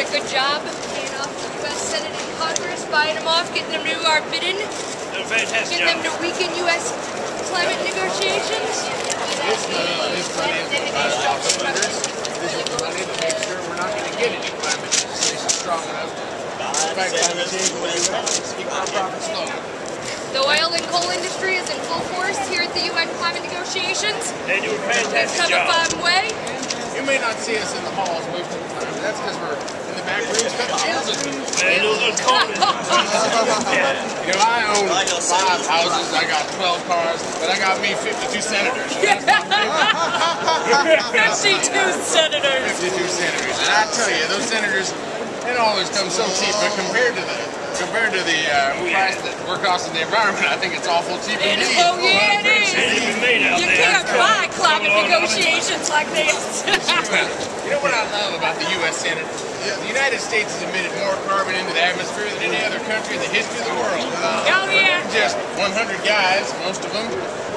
a good job paying off the U.S. Senate and Congress, buying them off, getting them to do our bidding, getting them to weaken U.S. climate negotiations. This money is money to make sure we're not going to get any climate legislation strong enough to fight climate change in the U.S. Keep our profits low. The oil and coal industry is in full force here at the UN climate negotiations. They do a fantastic job. It's come a long way. You may not see us in the halls most of the time, but that's because we're in the back rooms cutting deals with them. Man, those are cold. You know, I own 5 houses, I got 12 cars, but I got me 52 senators. 52 senators. 52 senators. And I tell you, those senators, it always comes so cheap, but compared to the price that we're costing the environment, I think it's awful cheap indeed. Oh yeah, it is. You can't buy climate negotiations like this. You know what I love about the U.S. Senate? The United States has emitted more carbon into the atmosphere than any other country in the history of the world. Oh yeah. Just 100 guys, most of them,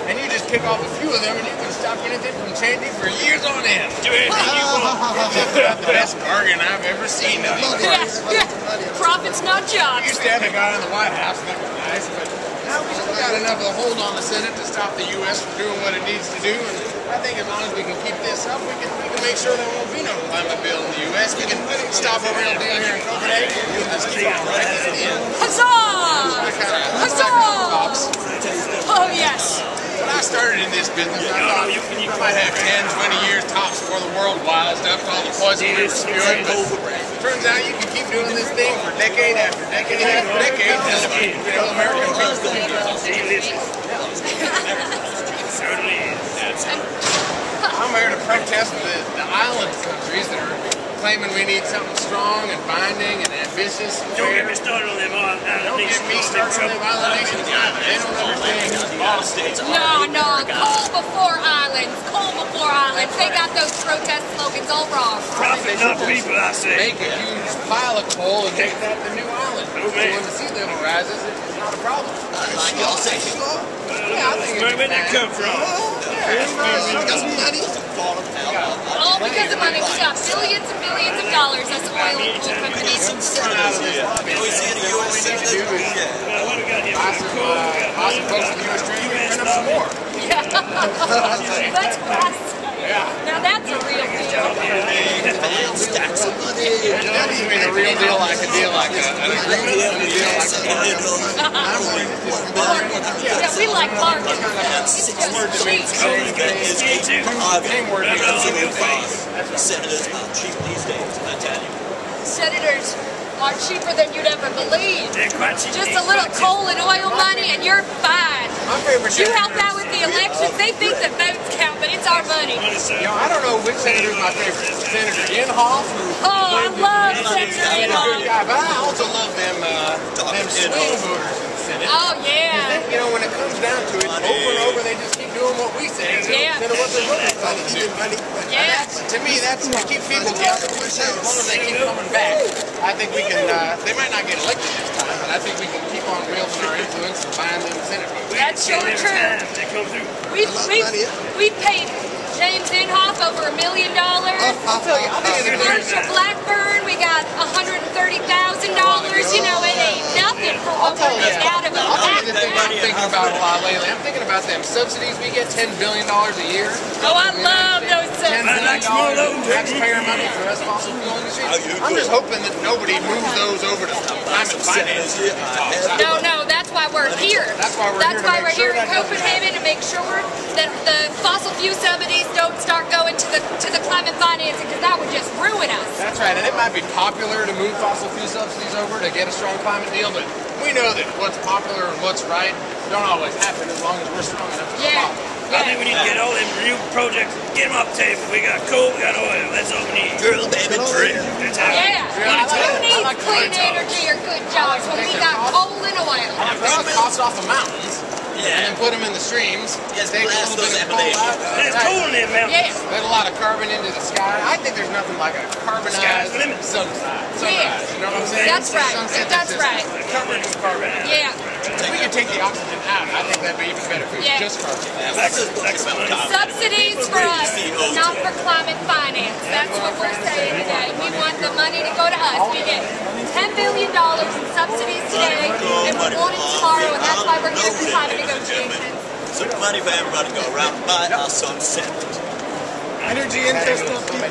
and you just pick off a few of them and you can stop anything from changing for years on end. Do anything you want. It's just about the best bargain I've ever seen in these parties. Profits, not jobs. We used to have a guy in the White House, and that was nice, but now we still got enough of a hold on the Senate to stop the U.S. from doing what it needs to do, and I think as long as we can keep this up, we can make sure there won't be no climate bill in the U.S. We can stop a real deal here in Copenhagen and just keep on right at the end. Huzzah! Huzzah! Oh yes. When I started in this business, I thought I might have 10, 20 years tops before the world wised up to all the poison we were spewing, but it turns out you can keep doing this thing for decade after decade after decade until, you know, American people. Certainly is. I'm here to protest the island countries that are claiming we need something strong and binding and ambitious. Don't get me started on them island Don't get me started on them island nations either. They don't understand. No, coal before islands, coal before islands. They got those protest slogans all wrong. Profit, not people, I say. Make a huge pile of coal and make that the new island. Oh, man. So when the sea level rises, it's not a problem. Y'all say Yeah, I think where'd that come from? got some money? All because of money. We got billions and billions of dollars as oil and coal companies. Some senators. We see the U.S. senators. What do we got here? Awesome folks in the U.S. Treasury print up some more. Yeah. That's class. Now that's a real deal. Stacks of money. That doesn't mean a real deal like a deal like an agreement and a deal like a bargain. Yeah, we like bargains. It's just cheap. Senators are cheap these days, I tell you. Senators are cheaper than you'd ever believe. They're quite cheap. Just a little coal and oil money and you're fine. My favorite You senator help out with the elections, they think the votes count, but it's our money. You know, I don't know which senator is my favorite. Senator Inhofe. Oh, I love Senator Good Inhofe. guy, but I also love them swing voters in the Senate. Oh, yeah. Then, you know, when it comes down to it, over and over, they just keep doing what we say Yeah. instead of what they're really trying to do. Yeah. To me, that's to keep people guessing. As long as they keep coming back, I think we can. They might not get elected this time, but I think we can keep on wielding our influence and buying them Senate votes. That's sure true. They come through. We paid James Inhofe over $1 million. I'll tell you, Marshall Blackburn, we got $130,000. You know, it ain't nothing for what we're getting out of I'll tell you it. the thing I'm thinking about a lot lately. I'm thinking about them subsidies. We get $10 billion a year. Oh, I love those $10 subsidies. billion taxpayer money for us fossil fuel industry. I'm just hoping that nobody moves those over to climate finance. No, that's why we're here. That's why we're here in Copenhagen to make sure that the fossil fuel subsidies don't start going to the climate financing, because that would just ruin us. That's right, and it might be popular to move fossil fuel subsidies over to get a strong climate deal, but we know that what's popular and what's right don't always happen as long as we're strong enough to Yeah. I think we need to get all them new projects, get them off the table. We got coal, we got oil. That's all we need. Girl, baby, drink. That's how Who needs clean energy or good jobs when we got coal and oil? Take the costs off the mountains and then put them in the streams. Yes, Take a blast little those bit of coal out. There's coal in them mountains. Yeah. Let a lot of carbon into the sky. I think there's nothing like a carbonized Sky's the limit. sunrise. Yeah. You know what I'm saying? That's right. Sunset That's just right. covered in carbon. Yeah. If we could take the oxygen out. I think that'd be even better if it was Yeah. just carbon. Subsidies for us, not for climate finance. That's what we're saying today. We want the money to go to us. We get $10 billion in subsidies today, and we want it tomorrow, and that's why we're here for climate negotiations. So money for everybody to go around and buy our sunset. Energy interest of people.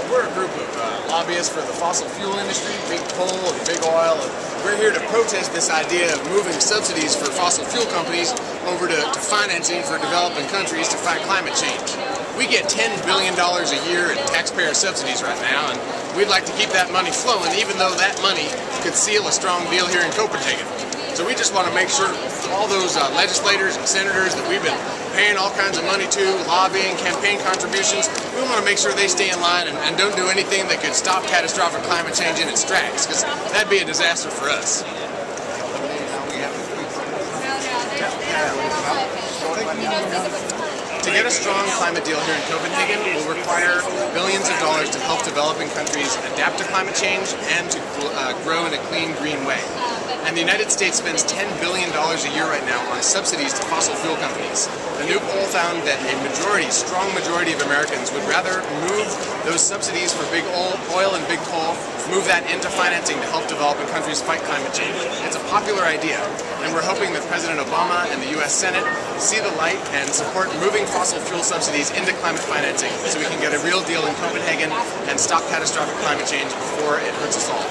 We're a group of lobbyists for the fossil fuel industry, big coal and big oil, and we're here to protest this idea of moving subsidies for fossil fuel companies over to financing for developing countries to fight climate change. We get $10 billion a year in taxpayer subsidies right now, and we'd like to keep that money flowing, even though that money could seal a strong deal here in Copenhagen. So we just want to make sure all those legislators and senators that we've been paying all kinds of money to, lobbying, campaign contributions, we want to make sure they stay in line and don't do anything that could stop catastrophic climate change in its tracks, because that'd be a disaster for us. To get a strong climate deal here in Copenhagen will require billions of dollars to help developing countries adapt to climate change and to grow in a clean, green way. And the United States spends $10 billion a year right now on subsidies to fossil fuel companies. The new poll found that a strong majority of Americans would rather move those subsidies for big oil and big coal, move that into financing to help developing countries fight climate change. It's a popular idea, and we're hoping that President Obama and the U.S. Senate see the light and support moving fossil fuel subsidies into climate financing so we can get a real deal in Copenhagen and stop catastrophic climate change before it hurts us all.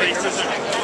You can stay still.